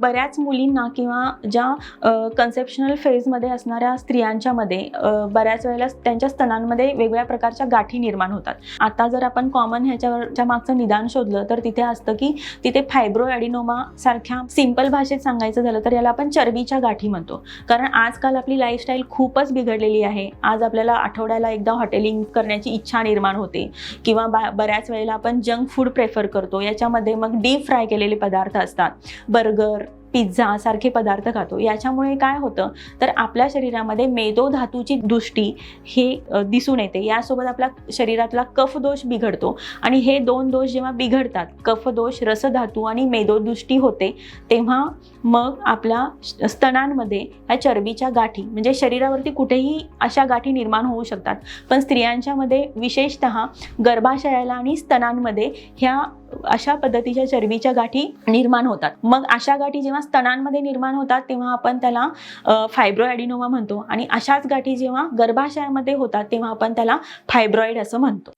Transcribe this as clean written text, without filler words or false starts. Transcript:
बऱ्याच मुलींना किंवा ज्या कन्सेप्शनल फेजमध्ये असणाऱ्या स्त्रियांच्या मध्ये बऱ्याच वेळेला त्यांच्या स्तनांमध्ये वेगवेगळ्या प्रकारच्या गाठी निर्माण होतात. आता जर आपण कॉमन ह्याच्या मागचं निदान शोधलं तर तिथे असतं की तिथे फायब्रोएडिनोमा सारख्या सिंपल भाषेत सांगायचं झालं तर याला आपण चरबीच्या गाठी म्हणतो. कारण आजकाल आपली लाईफस्टाईल खूपच बिघडलेली आहे. आज आपल्याला आठवड्याला एकदा हॉटेलिंग करण्याची इच्छा निर्माण होते किंवा बऱ्याच वेळेला आपण जंक फूड प्रेफर करतो. याच्यामध्ये मग डीप फ्राय केलेले पदार्थ असतात, बर्गर, पिझ्झा सारखे पदार्थ खातो. याच्यामुळे काय होतं तर आपल्या शरीरामध्ये मेदो धातूची दृष्टी हे दिसून येते. यासोबत आपल्या शरीरातला कफदोष बिघडतो आणि हे दोन दोष जेव्हा बिघडतात, कफदोष, रसधातू आणि मेदोदृष्टी होते, तेव्हा मग आपल्या स्तनांमध्ये ह्या चरबीच्या गाठी म्हणजे शरीरावरती कुठेही अशा गाठी निर्माण होऊ शकतात. पण स्त्रियांच्यामध्ये विशेषतः गर्भाशयाला आणि स्तनांमध्ये ह्या अशा पद्धतीच्या चरबीच्या गाठी निर्माण होतात. मग अशा गाठी जेव्हा स्तनांमध्ये निर्माण होतात तेव्हा आपण त्याला फायब्रोएडिनोमा म्हणतो आणि अशाच गाठी जेव्हा गर्भाशयामध्ये होतात तेव्हा आपण त्याला फायब्रॉइड असं म्हणतो.